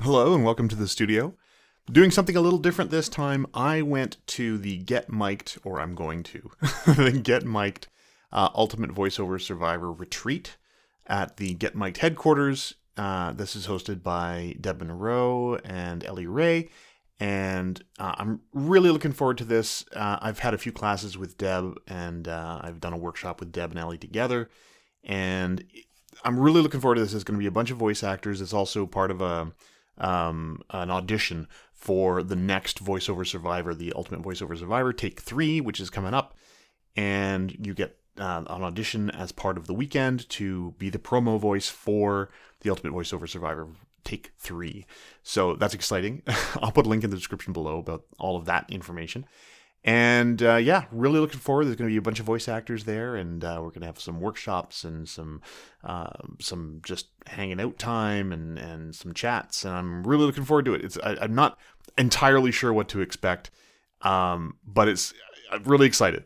Hello and welcome to the studio. Doing something a little different this time. I went to the Get Mic'd, or I'm going to, the Get Mic'd Ultimate Voiceover Survivor Retreat at the Get Mic'd headquarters. This is hosted by Deb Munroe and Elley Ray, and I'm really looking forward to this. I've had a few classes with Deb, and I've done a workshop with Deb and Elley together, and I'm really looking forward to this. There's going to be a bunch of voice actors. It's also part of an audition for the next voiceover survivor, the Ultimate Voiceover Survivor Take 3, which is coming up, and you get an audition as part of the weekend to be the promo voice for the Ultimate Voiceover Survivor Take 3. So that's exciting. I'll put a link in the description below about all of that information. And really looking forward. There's going to be a bunch of voice actors there, and we're going to have some workshops and some just hanging out time and some chats. And I'm really looking forward to it. I'm not entirely sure what to expect, but I'm really excited.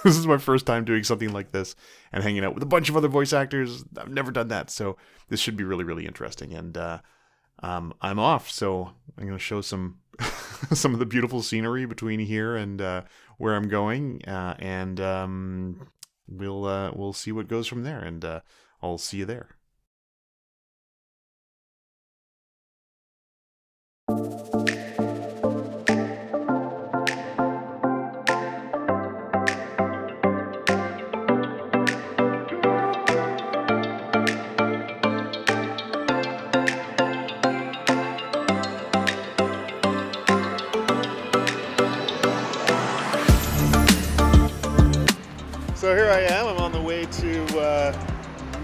This is my first time doing something like this and hanging out with a bunch of other voice actors. I've never done that, so this should be really, really interesting. And I'm off, so I'm going to show some some of the beautiful scenery between here and where I'm going, and we'll see what goes from there, and I'll see you there. So here I am. I'm on the way to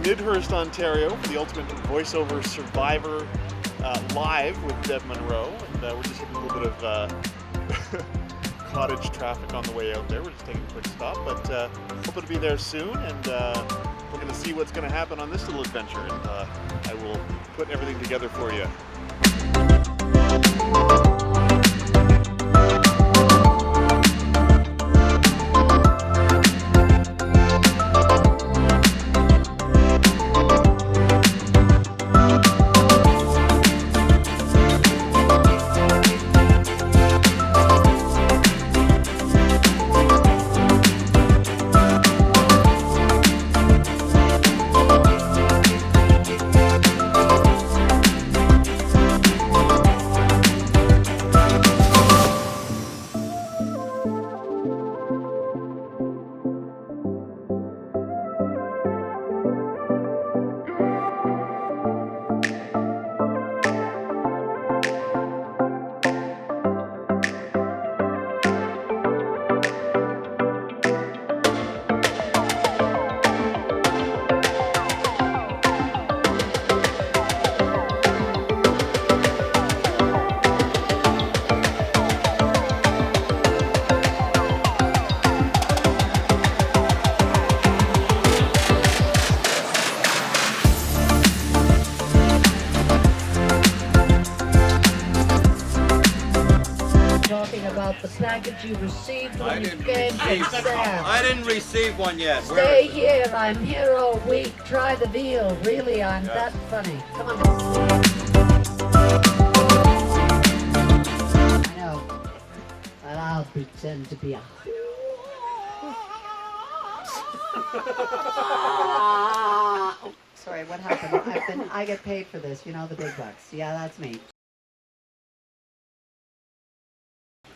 Midhurst, Ontario for the Ultimate Voiceover Survivor live with Deb Munroe. And we're just hitting a little bit of cottage traffic on the way out there. We're just taking a quick stop, but hoping to be there soon. And we're going to see what's going to happen on this little adventure. And I will put everything together for you. The package you received when you came from Sam. I didn't receive one yet. Stay here. I'm here all week. Try the veal. Really, I'm that funny. Come on. I know. But I'll pretend to be a... Oh, sorry, what happened? I get paid for this. You know, the big bucks. Yeah, that's me.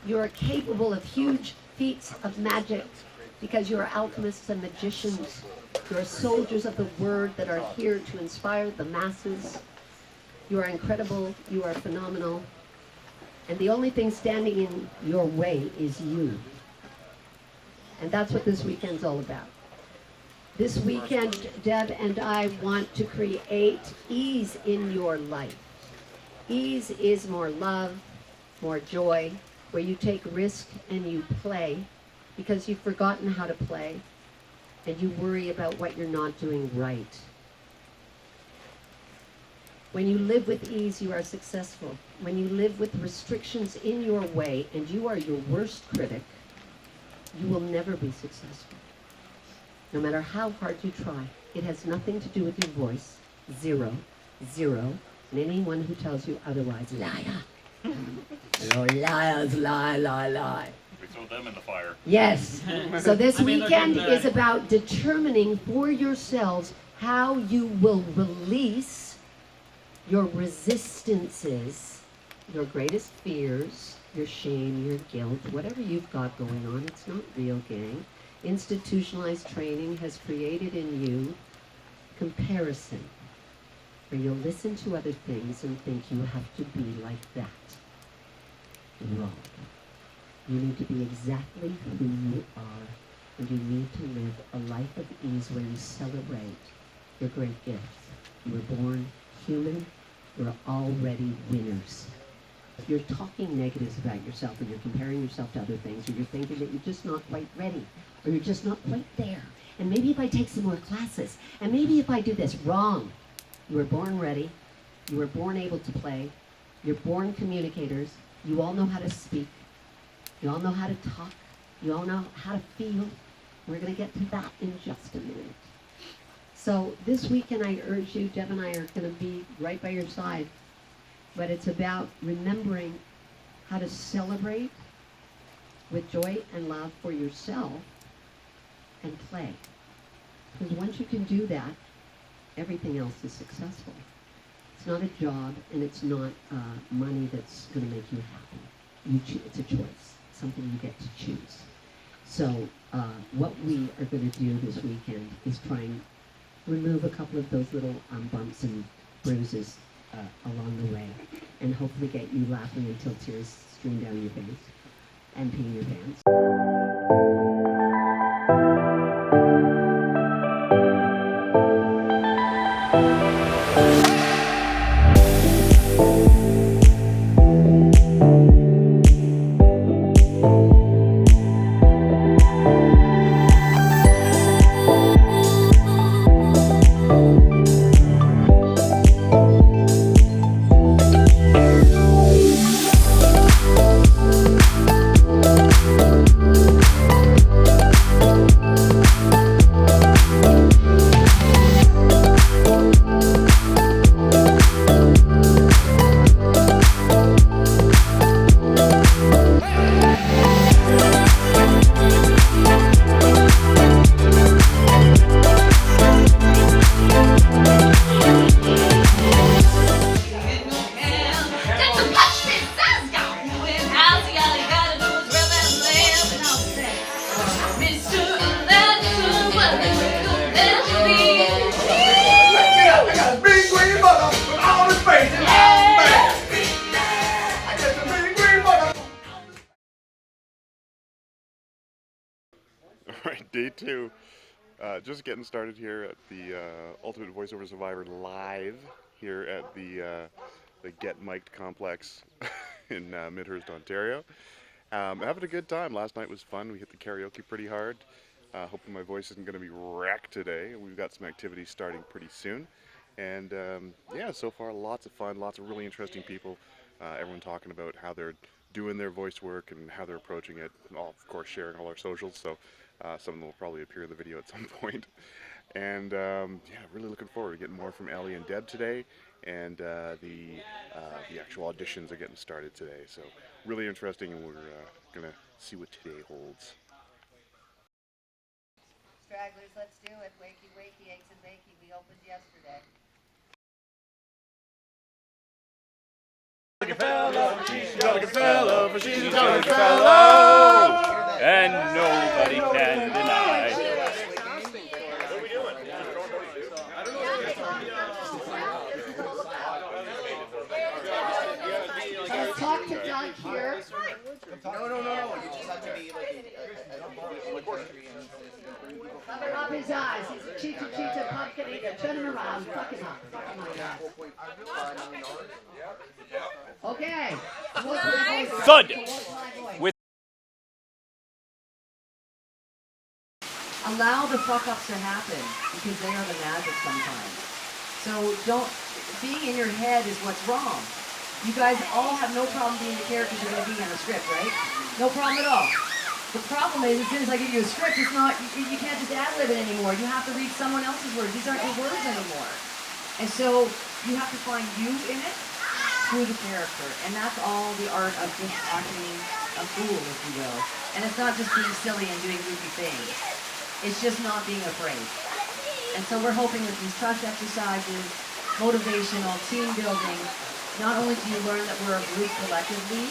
You are capable of huge feats of magic because you are alchemists and magicians. You are soldiers of the word that are here to inspire the masses. You are incredible. You are phenomenal. And the only thing standing in your way is you. And that's what this weekend's all about. This weekend, Deb and I want to create ease in your life. Ease is more love, more joy, where you take risk and you play because you've forgotten how to play and you worry about what you're not doing right. When you live with ease, you are successful. When you live with restrictions in your way and you are your worst critic, you will never be successful. No matter how hard you try, it has nothing to do with your voice. Zero, zero, And anyone who tells you otherwise, liar. Oh, liars, lie, lie, lie. We throw them in the fire. Yes. So this weekend is about determining for yourselves how you will release your resistances, your greatest fears, your shame, your guilt, whatever you've got going on. It's not real, gang. Institutionalized training has created in you comparison, where you'll listen to other things and think you have to be like that. Wrong. You need to be exactly who you are, and you need to live a life of ease where you celebrate your great gifts. You were born human. You're already winners. If you're talking negatives about yourself, or you're comparing yourself to other things, or you're thinking that you're just not quite ready, or you're just not quite there, and maybe if I take some more classes, and maybe if I do this, wrong. You were born ready. You were born able to play. You're born communicators. You all know how to speak. You all know how to talk. You all know how to feel. We're going to get to that in just a minute. So this weekend I urge you, Deb and I are going to be right by your side, but it's about remembering how to celebrate with joy and love for yourself and play. Because once you can do that, everything else is successful. It's not a job, and it's not money that's going to make you happy. It's a choice, something you get to choose. So what we are going to do this weekend is try and remove a couple of those little bumps and bruises along the way, and hopefully get you laughing until tears stream down your face and peeing your pants. Alright, day two. Just getting started here at the Ultimate Voiceover Survivor live here at the Get Mic'd complex in Midhurst, Ontario. Having a good time. Last night was fun. We hit the karaoke pretty hard. Hoping my voice isn't going to be wrecked today. We've got some activities starting pretty soon. And yeah, so far lots of fun, lots of really interesting people. Everyone talking about how they're doing their voice work and how they're approaching it. All, of course, sharing all our socials. So some of them will probably appear in the video at some point. And yeah, really looking forward to getting more from Elley and Deb today. And the actual auditions are getting started today. So really interesting, and we're going to see what today holds. Stragglers, let's do it. Wakey, wakey, eggs and bakey. We opened yesterday. She's a good fellow, but she's a good fellow, and nobody can deny. What are we doing? Let's talk to Doug here. No. You just have to be like Cover up his eyes. He's a cheetah, pumpkin eater. Turn him around. Fuck him up. Okay. Thud! Allow the fuck-ups to happen, because they are the magic sometimes. So being in your head is what's wrong. You guys all have no problem being the characters you're going to be in a script, right? No problem at all. The problem is, as soon as I give you a script, it's not, you can't just ad-lib it anymore. You have to read someone else's words. These aren't your words anymore. And so you have to find you in it through the character. And that's all the art of just acting a fool, if you will. And it's not just being silly and doing goofy things. It's just not being afraid. And so we're hoping with these trust exercises, motivational, team building, not only do you learn that we're a group collectively,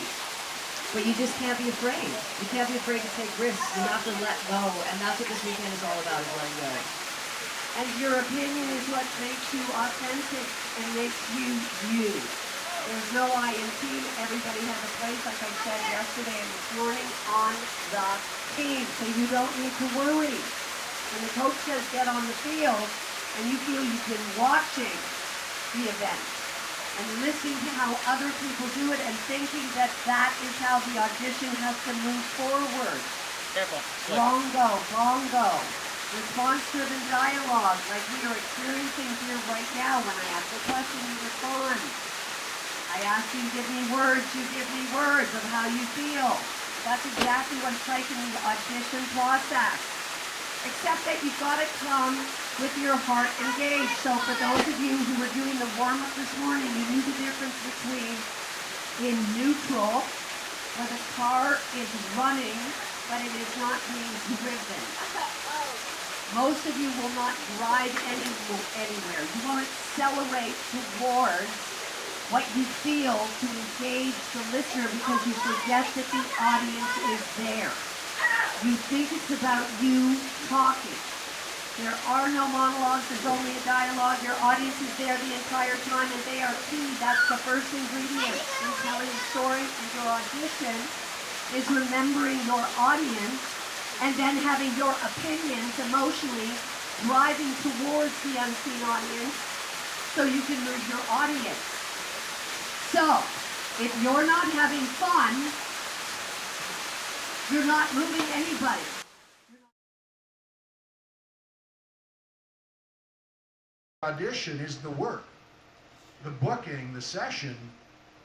but you just can't be afraid. You can't be afraid to take risks. You have to let go. And that's what this weekend is all about, is letting go. And your opinion is what makes you authentic and makes you you. There's no I in team. Everybody has a place, like I said yesterday and this morning, on the team. So you don't need to worry. When the coach says get on the field, and you feel you've been watching the event, and listening to how other people do it, and thinking that that is how the audition has to move forward. Careful. Wrong go, wrong go. Response-driven dialogue, like we are experiencing here right now. When I ask a question, you respond. I ask you, give me words, you give me words of how you feel. That's exactly what it's like in the audition process. Except that you've got to come with your heart engaged. So for those of you who were doing the warm-up this morning, you knew the difference between in neutral, where the car is running, but it is not being driven. Most of you will not drive anywhere. You won't accelerate towards what you feel to engage the listener because you forget that the audience is there. You think it's about you talking. There are no monologues, there's only a dialogue. Your audience is there the entire time, and they are key. That's the first ingredient in telling a story. And your audition is remembering your audience and then having your opinions emotionally driving towards the unseen audience so you can move your audience. So, if you're not having fun, you're not moving anybody. Audition is the work. The booking, the session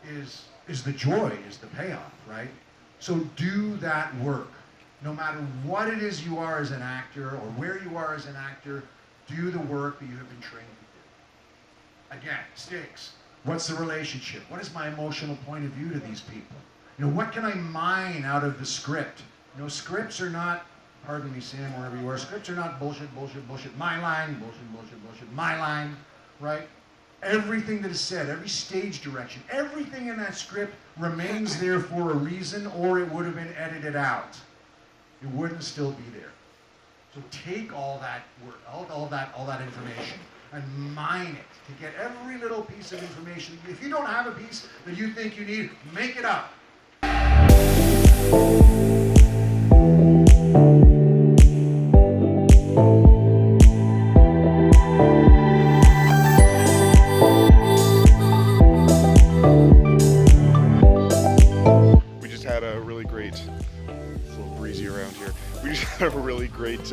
is the joy, is the payoff, right? So do that work. No matter what it is you are as an actor or where you are as an actor, do the work that you have been trained to do. Again, stakes. What's the relationship? What is my emotional point of view to these people? You know, what can I mine out of the script? You know, scripts are not, pardon me, Sam, wherever you are, scripts are not bullshit, bullshit, bullshit, my line, bullshit, bullshit, bullshit, my line, right? Everything that is said, every stage direction, everything in that script remains there for a reason, or it would have been edited out. It wouldn't still be there. So take all that work, all that information, and mine it to get every little piece of information. If you don't have a piece that you think you need, make it up. We just had a really great, it's a little breezy around here. We just had a really great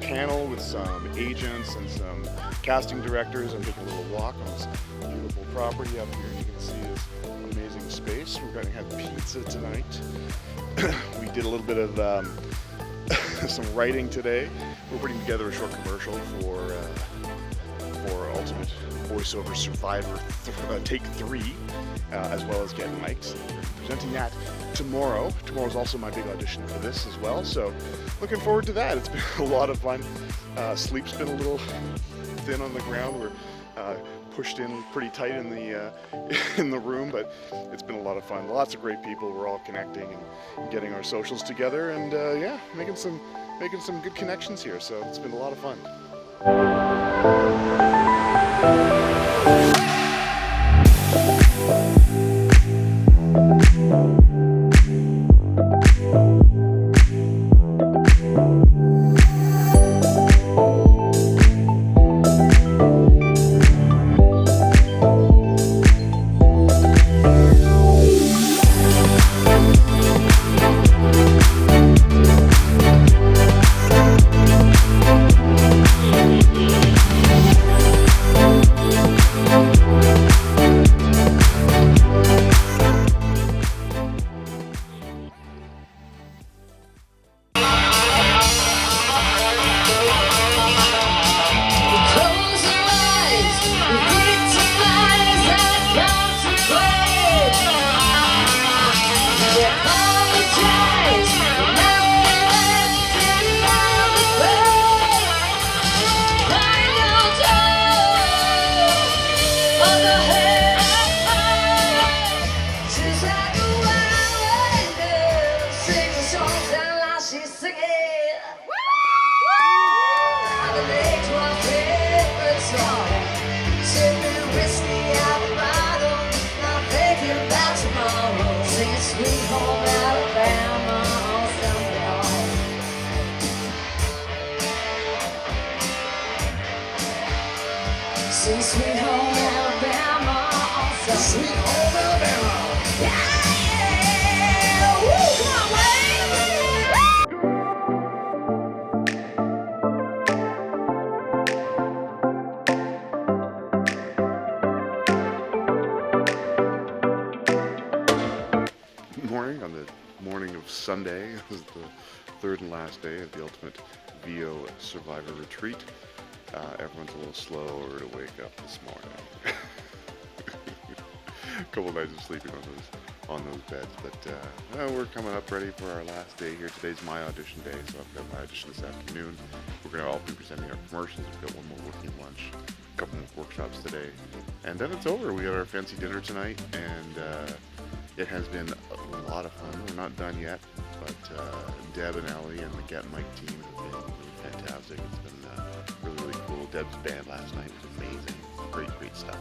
panel with some agents and some casting directors. I'm taking a little walk on this beautiful property up here. You can see this amazing space. We're going to have pizza tonight. We did a little bit of some writing today. We're putting together a short commercial for Ultimate Voiceover Survivor Take 3, as well as Get Mic'd. We're presenting that tomorrow. Tomorrow's also my big audition for this as well, so looking forward to that. It's been a lot of fun. Sleep's been a little thin on the ground. We're pushed in pretty tight in the room, but it's been a lot of fun. Lots of great people. We're all connecting and getting our socials together, and yeah, making some good connections here. So it's been a lot of fun. Sweet home Alabama. Yeah! Woo! Come on, Morning on the morning of Sunday. It was the third and last day of the Ultimate VO Survivor Retreat. Everyone's a little slower to wake up this morning. A couple nights of sleeping on those beds, but we're coming up ready for our last day here. Today's my audition day, so I've got my audition this afternoon. We're going to all be presenting our commercials. We've got one more working lunch, a couple more workshops today, and then it's over. We got our fancy dinner tonight, and it has been a lot of fun. We're not done yet, but Deb and Elley and the Get Mike team have been really fantastic. It's been really, really cool. Deb's band last night was amazing. Great stuff.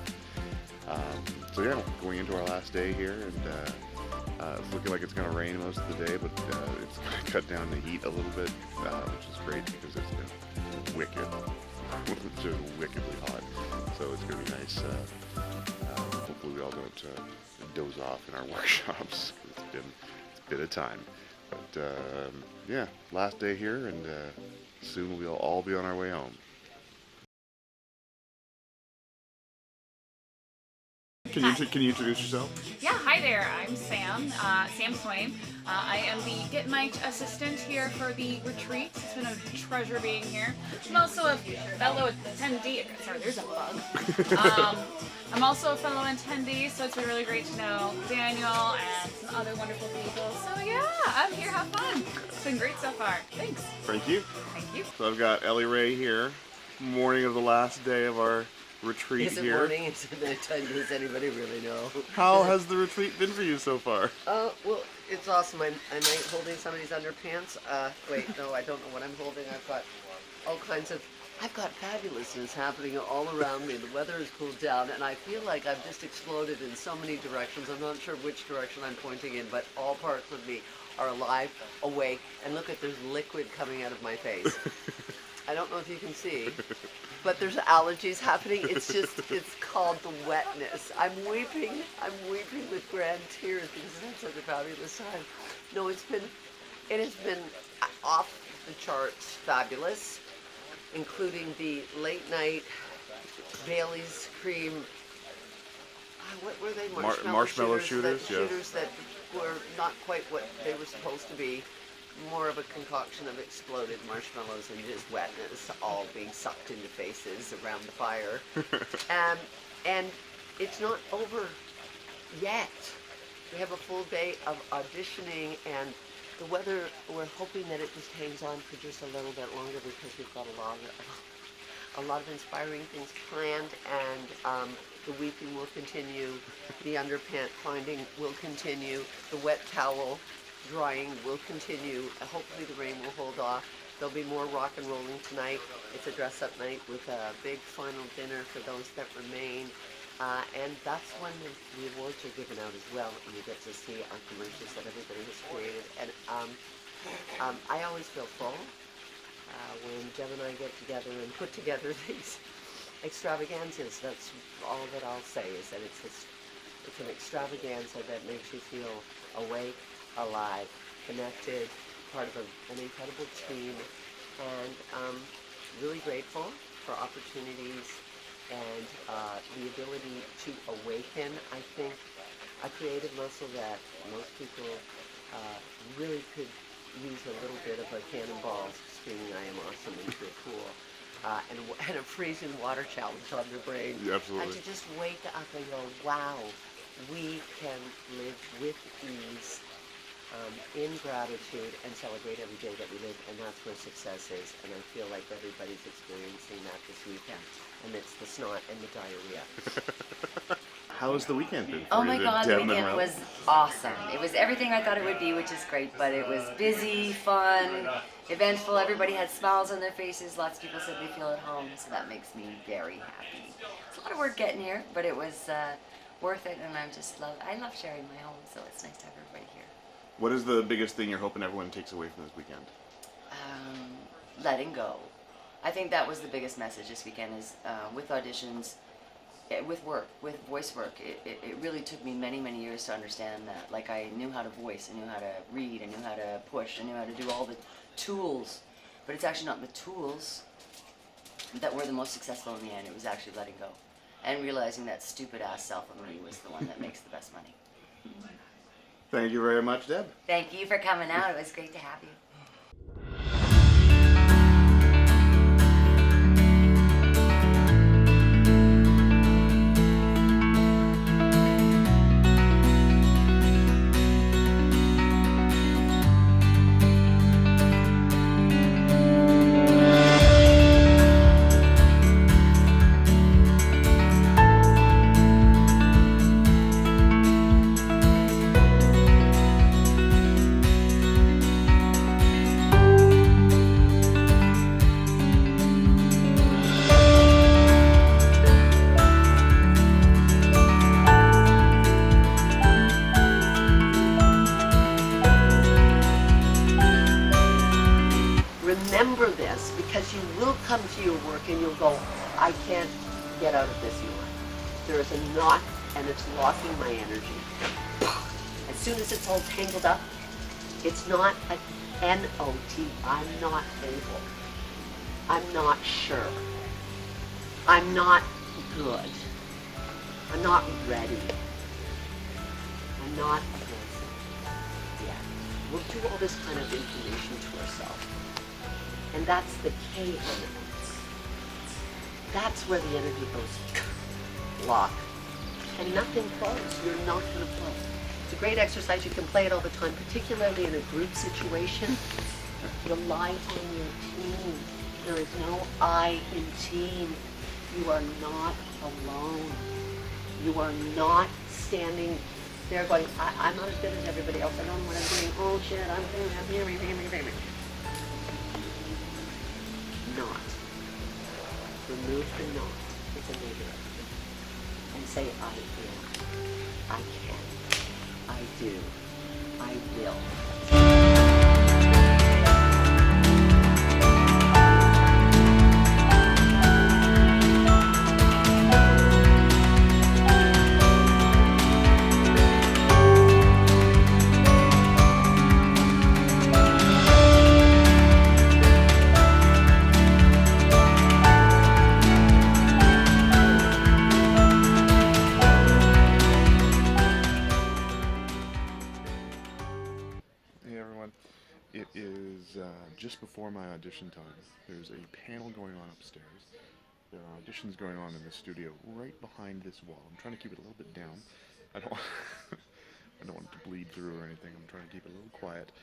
So yeah, going into our last day here, and it's looking like it's going to rain most of the day, but it's going to cut down the heat a little bit, which is great because it's been wicked, just wickedly hot. So it's going to be nice. Hopefully we all don't doze off in our workshops, because it's been a time. But yeah, last day here, and soon we'll all be on our way home. Can you introduce yourself? Yeah, hi there. I'm Sam Swain. I am the Get Mike assistant here for the retreat. It's been a treasure being here. I'm also a fellow attendee. Sorry, there's a bug. I'm also a fellow attendee, so it's been really great to know Daniel and some other wonderful people. So yeah, I'm here. Have fun. It's been great so far. Thanks. Thank you. Thank you. So I've got Elley Ray here, morning of the last day of our retreat Is it here. morning? Is it nighttime? Does anybody really know? How has the retreat been for you so far? Well, it's awesome. I'm holding somebody's underpants. Wait, no, I don't know what I'm holding. I've got all kinds of... I've got fabulousness happening all around me. The weather has cooled down, and I feel like I've just exploded in so many directions. I'm not sure which direction I'm pointing in, but all parts of me are alive, awake, and look at, there's liquid coming out of my face. I don't know if you can see, but there's allergies happening. It's called the wetness. I'm weeping with grand tears because it's such a fabulous time. No, it has been off the charts fabulous, including the late night Bailey's cream, what were they? Marshmallow shooters, yeah. Shooters that were not quite what they were supposed to be. More of a concoction of exploded marshmallows and just wetness all being sucked into faces around the fire. And it's not over yet. We have a full day of auditioning, and the weather, we're hoping that it just hangs on for just a little bit longer because we've got a lot of inspiring things planned, and the weeping will continue, the underpant finding will continue, the wet towel drying will continue. Hopefully the rain will hold off. There'll be more rock and rolling tonight. It's a dress-up night with a big final dinner for those that remain. And that's when the awards are given out as well, and you get to see our commercials that everybody has created. And I always feel full when Deb and I get together and put together these extravaganzas. That's all that I'll say, is that it's an extravaganza that makes you feel awake, alive, connected, part of an incredible team, and really grateful for opportunities and the ability to awaken, I think, a creative muscle that most people really could use a little bit of a cannonball screaming "I am awesome" into a pool. And a freezing water challenge on their brain. Yeah, absolutely. And to just wake up and go, wow, we can live with ease, in gratitude, and celebrate every day that we live, and that's where success is. And I feel like everybody's experiencing that this weekend amidst the snot and the diarrhea. How has the weekend been for Oh you, my God, the Deb weekend Munroe? was awesome. It was everything I thought it would be, which is great, but it was busy, fun, eventful. Everybody had smiles on their faces. Lots of people said they feel at home, so that makes me very happy. It's a lot of work getting here, but it was worth it, and I love sharing my home, so it's nice to have everybody here. What is the biggest thing you're hoping everyone takes away from this weekend? Letting go. I think that was the biggest message this weekend is with auditions, with work, with voice work, it really took me many, many years to understand that. Like, I knew how to voice, I knew how to read, I knew how to push, I knew how to do all the tools, but it's actually not the tools that were the most successful in the end. It was actually letting go and realizing that stupid ass self of me was the one that makes the best money. Thank you very much, Deb. Thank you for coming out. It was great to have you. Remember this, because you will come to your work and you'll go, I can't get out of this yawn. There is a knot and it's locking my energy. As soon as it's all tangled up, it's not an N-O-T. I'm not able. I'm not sure. I'm not good. I'm not ready. I'm not present yet. We'll do all this kind of information to ourselves. And that's the K element. That's where the energy goes lock. And nothing flows. You're not going to flow. It's a great exercise. You can play it all the time, particularly in a group situation. Rely on your team. There is no I in team. You are not alone. You are not standing there going, I'm not as good as everybody else. I don't know what I'm doing. Oh shit, I'm doing not. Remove the not. It's a negative. And say, I am. I can. I do. I will. Just before my audition time. There's a panel going on upstairs. There are auditions going on in the studio right behind this wall. I'm trying to keep it a little bit down. I don't want it to bleed through or anything. I'm trying to keep it a little quiet.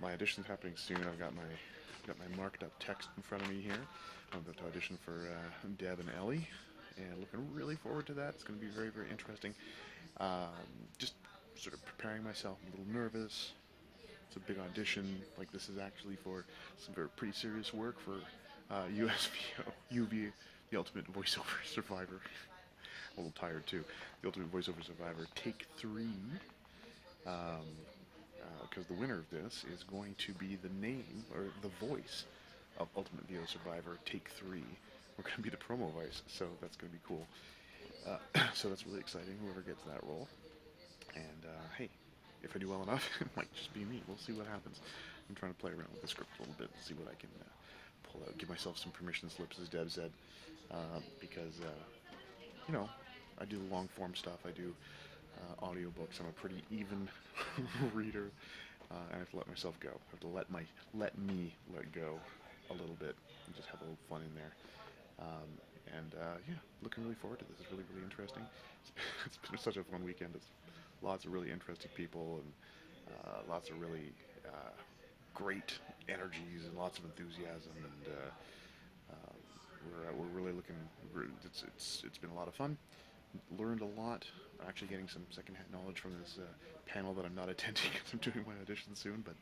My audition's happening soon. I've got my marked up text in front of me here. I'm about to audition for Deb and Elley, and looking really forward to that. It's going to be very, very interesting. Just sort of preparing myself. I'm a little nervous. It's a big audition. Like, this is actually for some pretty serious work for UV, the Ultimate Voiceover Survivor. A little tired too. The Ultimate Voiceover Survivor Take 3. Because the winner of this is going to be the name or the voice of Ultimate VO Survivor Take 3. We're going to be the promo voice, so that's going to be cool. So that's really exciting. Whoever gets that role. And hey. If I do well enough, it might just be me. We'll see what happens. I'm trying to play around with the script a little bit and see what I can pull out. Give myself some permission slips, as Deb said, because, you know, I do long form stuff. I do audiobooks. I'm a pretty even reader. I have to let myself go. I have to let me let go a little bit and just have a little fun in there. Yeah, looking really forward to this. It's really, really interesting. It's been such a fun weekend. It's lots of really interesting people and lots of really great energies and lots of enthusiasm, and we're really looking. It's been a lot of fun. Learned a lot. I'm actually getting some secondhand knowledge from this panel that I'm not attending because I'm doing my audition soon. But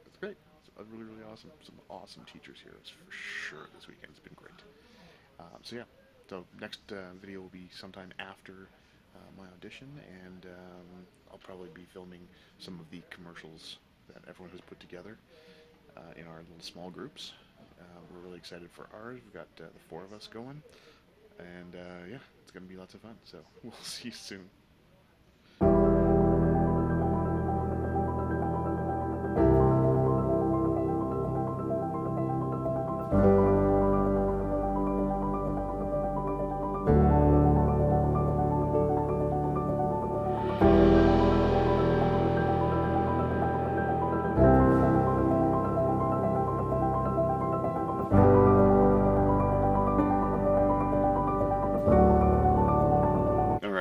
it's great. It's really, really awesome. Some awesome teachers here. It's for sure this weekend. It's been great. So yeah. So next video will be sometime after my audition, and I'll probably be filming some of the commercials that everyone has put together in our little small groups. We're really excited for ours. We've got the 4 of us going. And yeah, it's going to be lots of fun. So we'll see you soon.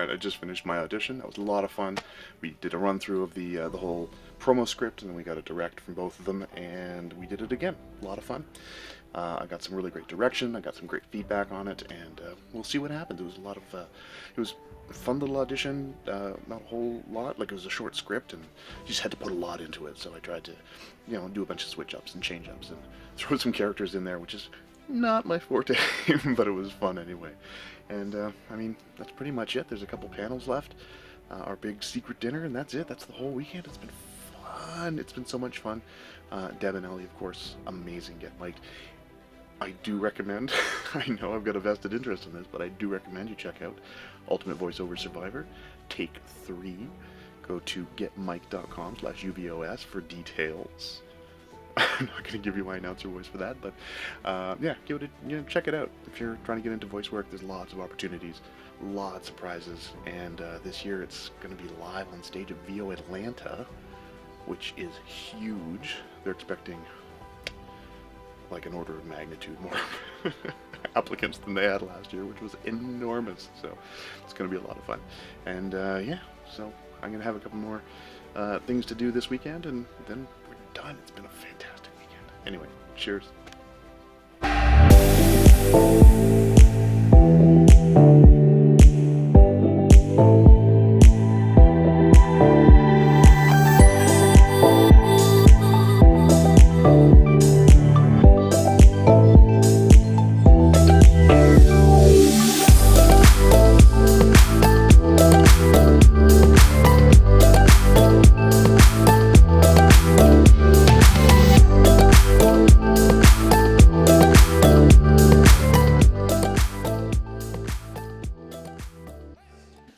I just finished my audition. That was a lot of fun. We did a run through of the whole promo script, and then we got a direct from both of them, and we did it again. A lot of fun. I got some really great direction. I got some great feedback on it, and we'll see what happens. It was a lot of it was a fun little audition. Not a whole lot. Like, it was a short script, and you just had to put a lot into it. So I tried to, do a bunch of switch ups and change ups and throw some characters in there, which is not my forte, but it was fun anyway. And I mean, that's pretty much it. There's a couple panels left, our big secret dinner, and that's it. That's the whole weekend. It's been fun. It's been so much fun. Deb and Elley, of course, amazing. Get mic'd. I do recommend, I know I've got a vested interest in this, but I do recommend you check out Ultimate Voiceover Survivor Take 3. Go to getmic'd.com/UVOS for details. I'm not going to give you my announcer voice for that, but yeah, give it check it out. If you're trying to get into voice work, there's lots of opportunities, lots of prizes, and this year it's going to be live on stage at VO Atlanta, which is huge. They're expecting like an order of magnitude more applicants than they had last year, which was enormous. So it's going to be a lot of fun. And yeah, so I'm going to have a couple more things to do this weekend, and then we're done. It's been a fantastic weekend. Anyway, cheers.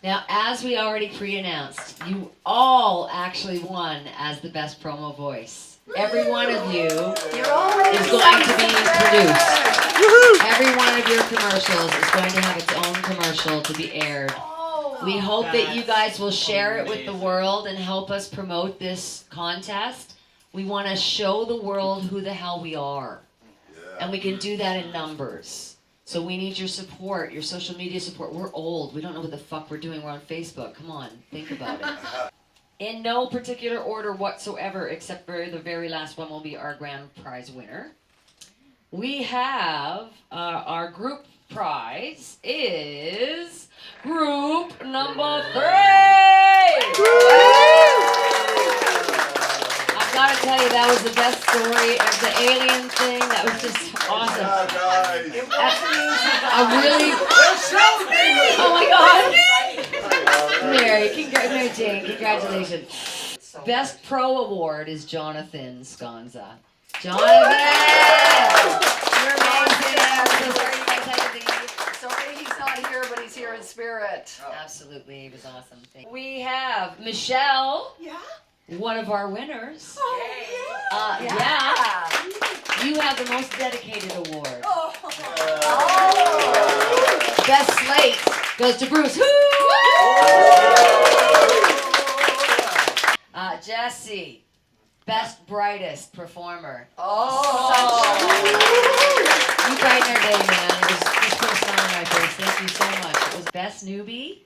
Now, as we already pre-announced, you all actually won as the best promo voice. Every one of you is going to be produced. Every one of your commercials is going to have its own commercial to be aired. We hope that you guys will share it with the world and help us promote this contest. We want to show the world who the hell we are. And we can do that in numbers. So we need your support, your social media support. We're old. We don't know what the fuck we're doing. We're on Facebook. Come on, think about it. In no particular order whatsoever, except for the very last one will be our grand prize winner. We have our group prize is group number 3. I've got to tell you, that was the best story of the alien thing. That was just awesome. Oh my God. Mary Jane, congratulations. Best Pro Award is Jonathan Sconza. Jonathan! You're amazing. Sorry he's not here, but he's here in spirit. Absolutely, he was awesome. We have Michelle. Yeah? One of our winners. Oh, yeah. You have the most dedicated award. Best slate goes to Bruce. Jesse, best brightest performer. You brightened our day, man. It was just put a smile on my face. Thank you so much. It was best newbie,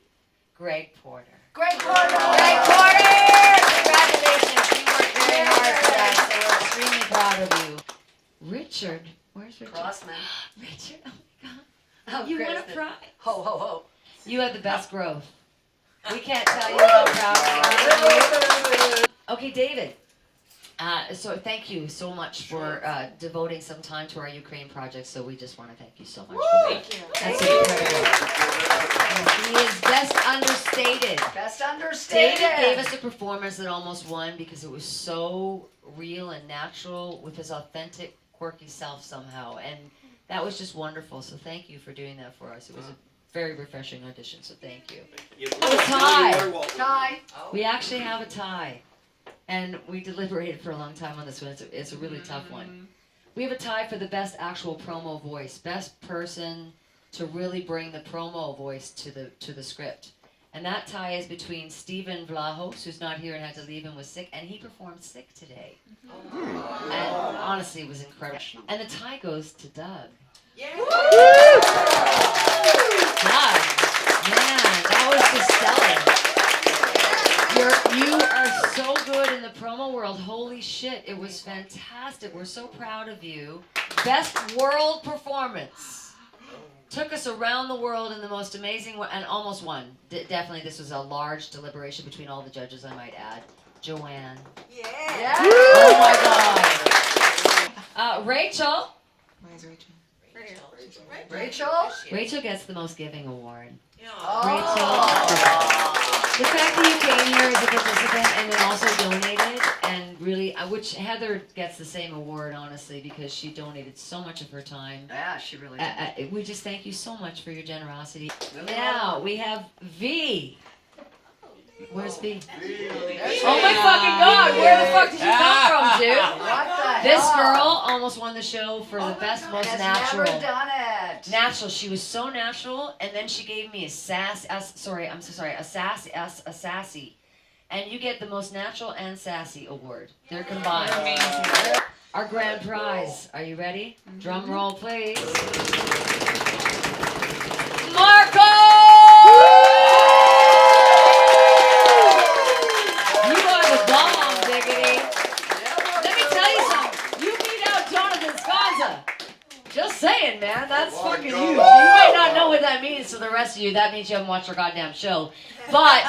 Greg Porter. Greg Porter! Congratulations. You worked very hard for that, so we're extremely proud of you. Richard, where's Richard? Crossman. Richard, oh my God. You want a prize? Ho, ho, ho. You had the best growth. We can't tell you how proud we are of you. Okay, David. So thank you so much for devoting some time to our Ukraine project. So we just want to thank you so much for that. Thank you. That's incredible. He is best understated. Best understated. David gave us a performance that almost won because it was so real and natural with his authentic, quirky self somehow. And that was just wonderful. So thank you for doing that for us. It was a very refreshing audition, so thank you. A tie. We actually have a tie. And we deliberated for a long time on this one. It's a really tough one. We have a tie for the best actual promo voice. Best person to really bring the promo voice to the script. And that tie is between Stephen Vlahos, who's not here and had to leave and was sick, and he performed sick today. And honestly, it was incredible. And the tie goes to Doug. Yeah. Doug, man, that was just stellar. You are so good in the promo world. Holy shit, it was fantastic. We're so proud of you. Best world performance. Took us around the world in the most amazing way, and almost won. Definitely, this was a large deliberation between all the judges, I might add. Joanne. Yeah. Oh my God. Rachel. Where's Rachel? Rachel gets the most giving award. Rachel. The fact that you came here as a participant and then also donated, and really, which Heather gets the same award, honestly, because she donated so much of her time. Yeah, she really did. We just thank you so much for your generosity. Now, we have V. Where's V? Oh my fucking God, where the fuck did you come from, dude? This girl almost won the show for the best, most natural. Never done it. Natural. She was so natural, and then she gave me a sassy. And you get the most natural and sassy award. They're combined. Amazing. Our grand prize. Are you ready? Drum roll, please. Marco! You are the bomb, diggity. Let me tell you something. You beat out Jonathan Sconza. Just saying, man. That's fucking huge. You might not know what that means to the rest of you. That means you haven't watched our goddamn show. But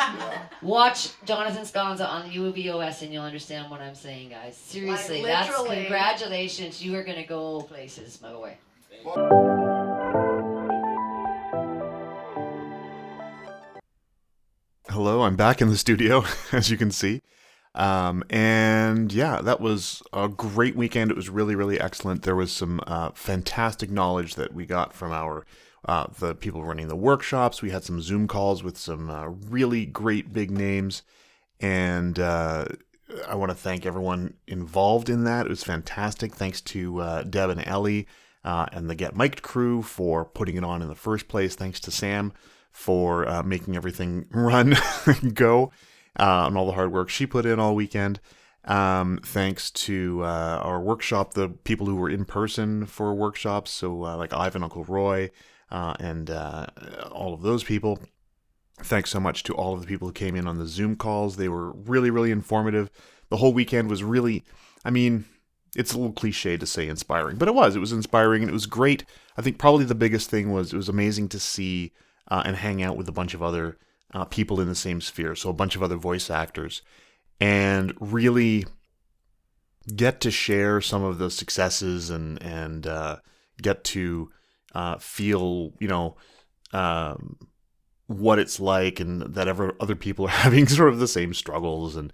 watch Jonathan Sconza on the UBOS and you'll understand what I'm saying, guys. Seriously, like, that's congratulations. You are going to go places, my boy. Hello, I'm back in the studio, as you can see. And yeah, that was a great weekend. It was really, really excellent. There was some fantastic knowledge that we got from the people running the workshops. We had some Zoom calls with some really great big names. And I want to thank everyone involved in that. It was fantastic. Thanks to Deb and Elley and the Get Mic'd crew for putting it on in the first place. Thanks to Sam for making everything run and go. And all the hard work she put in all weekend. Thanks to our workshop, the people who were in person for workshops, so like Ivan, Uncle Roy, and all of those people. Thanks so much to all of the people who came in on the Zoom calls. They were really, really informative. The whole weekend was really, I mean, it's a little cliche to say inspiring, but it was inspiring and it was great. I think probably the biggest thing was it was amazing to see and hang out with a bunch of other people in the same sphere, so a bunch of other voice actors, and really get to share some of the successes and get to feel, what it's like, and that other people are having sort of the same struggles, and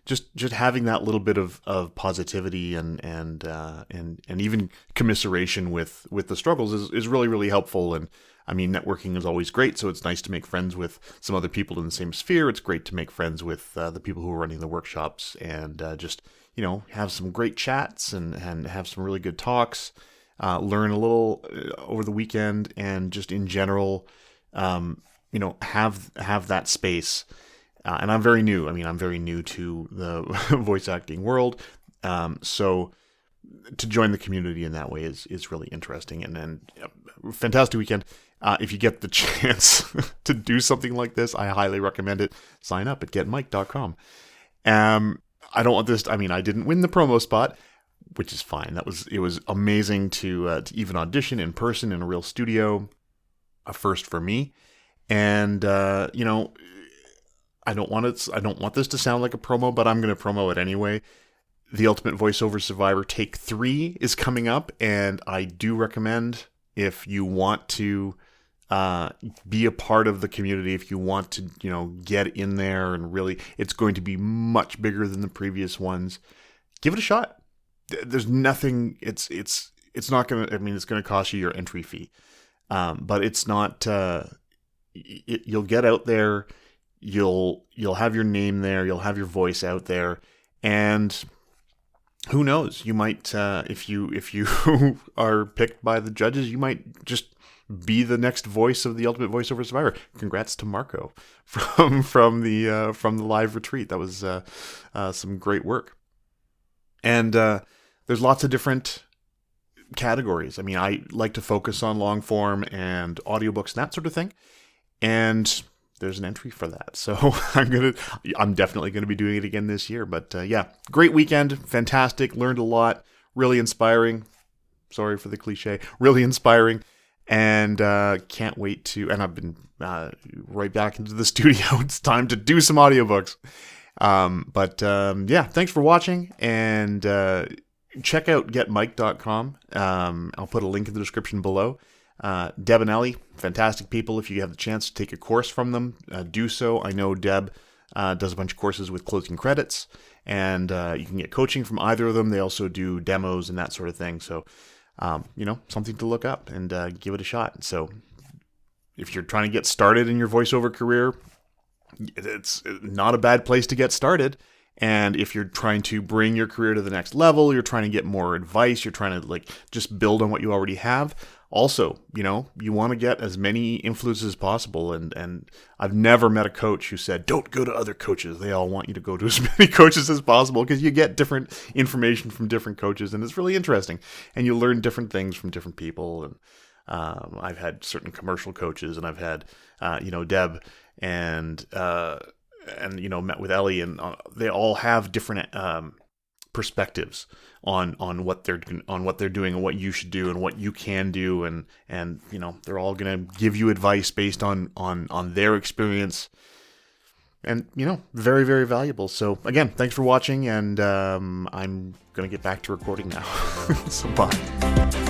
just having that little bit of positivity and even commiseration with the struggles is really, really helpful. And I mean, networking is always great, so it's nice to make friends with some other people in the same sphere. It's great to make friends with the people who are running the workshops and just, have some great chats and have some really good talks, learn a little over the weekend, and just in general, have that space. And I'm very new. I mean, I'm very new to the voice acting world. So to join the community in that way is really interesting and fantastic weekend. If you get the chance to do something like this, I highly recommend it. Sign up at getmike.com. I don't want this. I didn't win the promo spot, which is fine. It was amazing to even audition in person in a real studio, a first for me. And I don't want this to sound like a promo, but I'm going to promo it anyway. The Ultimate Voiceover Survivor Take 3 is coming up, and I do recommend, if you want to be a part of the community, if you want to, get in there and really, it's going to be much bigger than the previous ones. Give it a shot. There's nothing. It's it's not going to, I mean, it's going to cost you your entry fee. But it's not, you'll get out there, you'll have your name there, you'll have your voice out there, and who knows, you might, if you are picked by the judges, you might just be the next voice of the Ultimate Voiceover Survivor. Congrats to Marco from the live retreat. That was some great work. And there's lots of different categories. I mean, I like to focus on long form and audiobooks and that sort of thing. And there's an entry for that. So I'm definitely going to be doing it again this year. But yeah, great weekend. Fantastic. Learned a lot. Really inspiring. Sorry for the cliche. Really inspiring. And can't wait to, and I've been right back into the studio. It's time to do some audiobooks. Yeah, thanks for watching, and check out getmike.com. I'll put a link in the description below. Deb and Elley, fantastic people. If you have the chance to take a course from them, do so. I know Deb does a bunch of courses with closing credits, and you can get coaching from either of them. They also do demos and that sort of thing. So, something to look up and give it a shot. So if you're trying to get started in your voiceover career, it's not a bad place to get started. And if you're trying to bring your career to the next level, you're trying to get more advice, you're trying to just build on what you already have. Also, you want to get as many influences as possible. And I've never met a coach who said, don't go to other coaches. They all want you to go to as many coaches as possible, because you get different information from different coaches, and it's really interesting. And you learn different things from different people. And I've had certain commercial coaches, and I've had, Deb and met with Elley, and they all have different perspectives on what they're doing and what you should do and what you can do, and they're all going to give you advice based on their experience, and very, very valuable. So again, thanks for watching, and I'm going to get back to recording now. So bye.